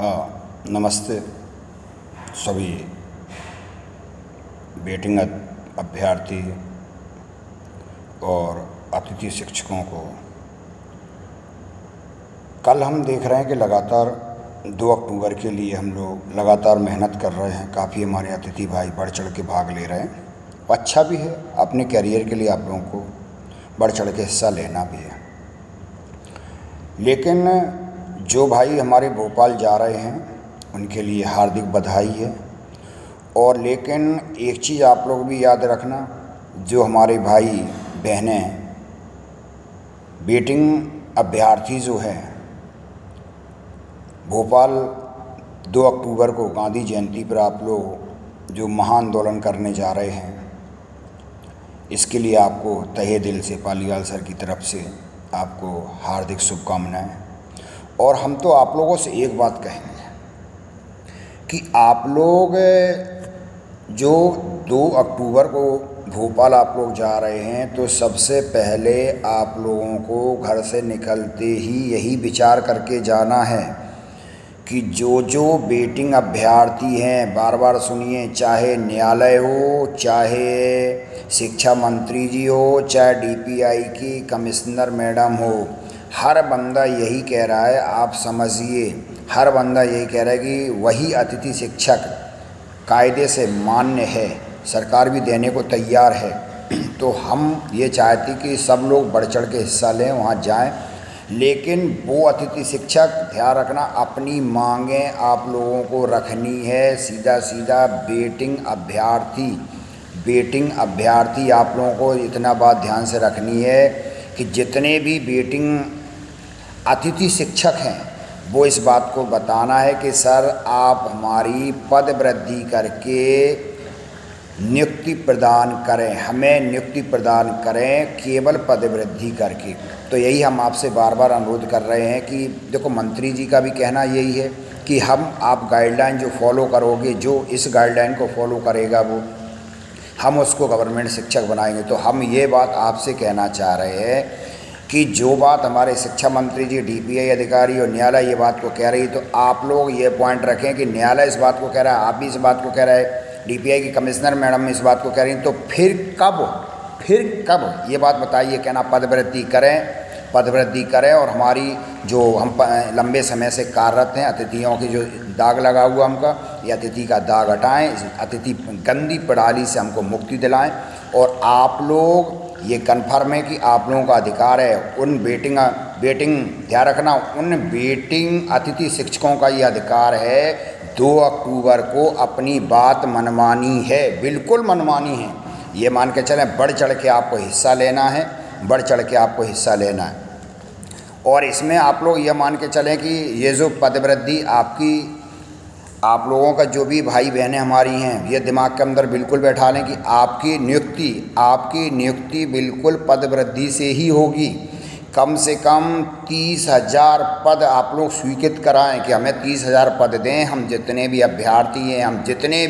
नमस्ते सभी बेटिंग अभ्यर्थी और अतिथि शिक्षकों को। कल हम देख रहे हैं कि लगातार 2 अक्टूबर के लिए हम लोग लगातार मेहनत कर रहे हैं। काफ़ी हमारे अतिथि भाई बढ़ चढ़ के भाग ले रहे हैं। अच्छा भी है, अपने करियर के लिए आप लोगों को बढ़ चढ़ के हिस्सा लेना भी है। लेकिन जो भाई हमारे भोपाल जा रहे हैं उनके लिए हार्दिक बधाई है। और लेकिन एक चीज़ आप लोग भी याद रखना, जो हमारे भाई बहनें बेटिंग अभ्यर्थी जो हैं भोपाल 2 अक्टूबर को गांधी जयंती पर आप लोग जो महाआंदोलन करने जा रहे हैं, इसके लिए आपको तहे दिल से पालीवाल सर की तरफ से आपको हार्दिक शुभकामनाएं। और हम तो आप लोगों से एक बात कहेंगे कि आप लोग जो 2 अक्टूबर को भोपाल आप लोग जा रहे हैं, तो सबसे पहले आप लोगों को घर से निकलते ही यही विचार करके जाना है कि जो बेटिंग अभ्यर्थी हैं, बार बार सुनिए, चाहे न्यायालय हो, चाहे शिक्षा मंत्री जी हो, चाहे डीपीआई की कमिश्नर मैडम हो, हर बंदा यही कह रहा है, आप समझिए, हर बंदा यही कह रहा है कि वही अतिथि शिक्षक कायदे से मान्य है, सरकार भी देने को तैयार है। तो हम ये चाहते कि सब लोग बढ़ चढ़ के हिस्सा लें, वहाँ जाएं। लेकिन वो अतिथि शिक्षक, ध्यान रखना, अपनी मांगें आप लोगों को रखनी है। सीधा सीधा बेटिंग अभ्यर्थी आप लोगों को इतना बात ध्यान से रखनी है कि जितने भी बेटिंग अतिथि शिक्षक हैं वो इस बात को बताना है कि सर आप हमारी पद वृद्धि करके नियुक्ति प्रदान करें, हमें नियुक्ति प्रदान करें, केवल पद वृद्धि करके। तो यही हम आपसे बार बार अनुरोध कर रहे हैं कि देखो, मंत्री जी का भी कहना यही है कि आप गाइडलाइन जो फॉलो करोगे, जो इस गाइडलाइन को फॉलो करेगा वो हम उसको गवर्नमेंट शिक्षक बनाएंगे। तो हम ये बात आपसे कहना चाह रहे हैं कि जो बात हमारे शिक्षा मंत्री जी, डीपीआई अधिकारी और न्यायालय ये बात को कह रही, तो आप लोग ये पॉइंट रखें कि न्यायालय इस बात को कह रहा है, आप भी इस बात को कह रहे हैं, डीपीआई की कमिश्नर मैडम इस बात को कह रही हैं। तो फिर कब ये बात बताइए, कहना पद वृद्धि करें और हमारी जो हम लंबे समय से कार्यरत हैं, अतिथियों की जो दाग लगा हुआ हमका, ये अतिथि का दाग हटाएं, इस अतिथि गंदी प्रणाली से हमको मुक्ति दिलाएं। और आप लोग ये कन्फर्म है कि आप लोगों का अधिकार है, उन बेटिंग ध्यान रखना, उन बेटिंग अतिथि शिक्षकों का ये अधिकार है 2 अक्टूबर को अपनी बात मनमानी है, बिल्कुल मनमानी है। ये मान के चलें, बढ़ चढ़ के आपको हिस्सा लेना है, बढ़ चढ़ के आपको हिस्सा लेना है। और इसमें आप लोग ये मान के चलें कि ये जो पदवृद्धि आप लोगों का जो भी भाई बहनें हमारी हैं, ये दिमाग के अंदर बिल्कुल बैठा लें कि आपकी नियुक्ति बिल्कुल पदवृद्धि से ही होगी। कम से कम 30,000 पद आप लोग स्वीकृत कराएं कि हमें 30,000 पद दें। हम जितने भी अभ्यर्थी हैं, हम जितने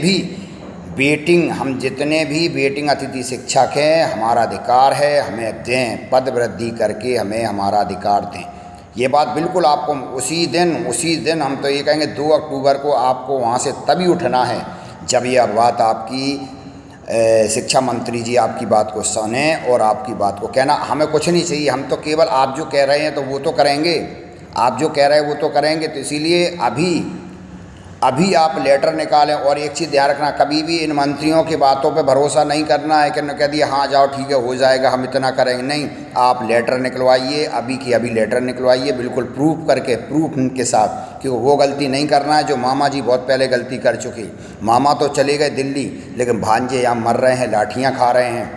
भी बेटिंग अतिथि शिक्षक हैं, हमारा अधिकार है, हमें दें, पद वृद्धि करके हमें हमारा अधिकार दें। ये बात बिल्कुल आपको उसी दिन हम तो ये कहेंगे 2 अक्टूबर को आपको वहाँ से तभी उठना है जब यह बात आपकी शिक्षा मंत्री जी आपकी बात को सुने और आपकी बात को कहना। हमें कुछ नहीं चाहिए, हम तो केवल आप जो कह रहे हैं तो वो तो करेंगे, आप जो कह रहे हैं वो तो करेंगे। तो इसीलिए अभी आप लेटर निकालें। और एक चीज़ ध्यान रखना, कभी भी इन मंत्रियों की बातों पे भरोसा नहीं करना है कि कह दिया हाँ जाओ ठीक है हो जाएगा, हम इतना करेंगे। नहीं, आप लेटर निकलवाइए, अभी की अभी लेटर निकलवाइए, बिल्कुल प्रूफ के साथ, क्योंकि वो गलती नहीं करना है जो मामा जी बहुत पहले गलती कर चुकी। मामा तो चले गए दिल्ली, लेकिन भांजे यहाँ मर रहे हैं, लाठियाँ खा रहे हैं,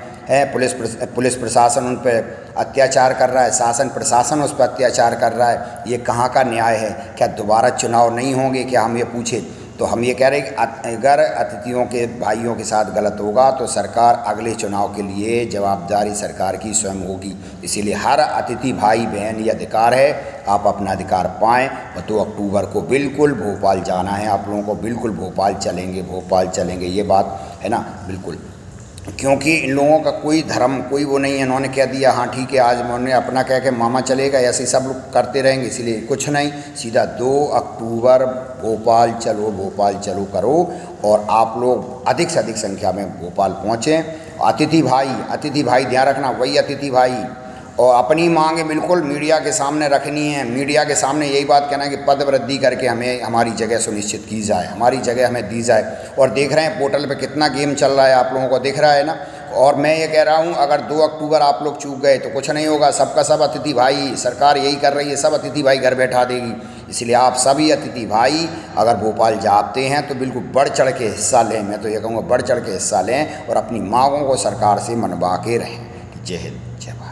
पुलिस प्रशासन उन पर अत्याचार कर रहा है, शासन प्रशासन उस पर अत्याचार कर रहा है। ये कहाँ का न्याय है? क्या दोबारा चुनाव नहीं होंगे? क्या हम ये पूछे? तो हम ये कह रहे हैं कि अगर अतिथियों के भाइयों के साथ गलत होगा तो सरकार अगले चुनाव के लिए जवाबदारी सरकार की स्वयं होगी। इसीलिए हर अतिथि भाई बहन ये अधिकार है, आप अपना अधिकार पाएँ। और 2 अक्टूबर को बिल्कुल भोपाल जाना है आप लोगों को, बिल्कुल भोपाल चलेंगे, ये बात है ना, बिल्कुल। क्योंकि इन लोगों का कोई धर्म कोई वो नहीं है, इन्होंने कह दिया हाँ ठीक है आज मैंने अपना कह के मामा चलेगा, ऐसे ही सब लोग करते रहेंगे, इसलिए कुछ नहीं, सीधा 2 अक्टूबर भोपाल चलो करो और आप लोग अधिक से अधिक संख्या में भोपाल पहुँचें। अतिथि भाई ध्यान रखना, वही अतिथि भाई, और अपनी मांगें बिल्कुल मीडिया के सामने रखनी है, मीडिया के सामने यही बात कहना है कि पद वृद्धि करके हमें हमारी जगह सुनिश्चित की जाए, हमारी जगह हमें दी जाए। और देख रहे हैं पोर्टल पे कितना गेम चल रहा है, आप लोगों को दिख रहा है ना। और मैं ये कह रहा हूँ अगर 2 अक्टूबर आप लोग चूक गए तो कुछ नहीं होगा, सबका सब अतिथि भाई, सरकार यही कर रही है, सब अतिथि भाई घर बैठा देगी। इसलिए आप सभी अतिथि भाई अगर भोपाल जाते हैं तो बिल्कुल बढ़ चढ़ के हिस्सा लें, मैं तो ये कहूँगा बढ़ चढ़ के हिस्सा लें और अपनी मांगों को सरकार से मनवा के रहें। जय हिंद, जय भारत।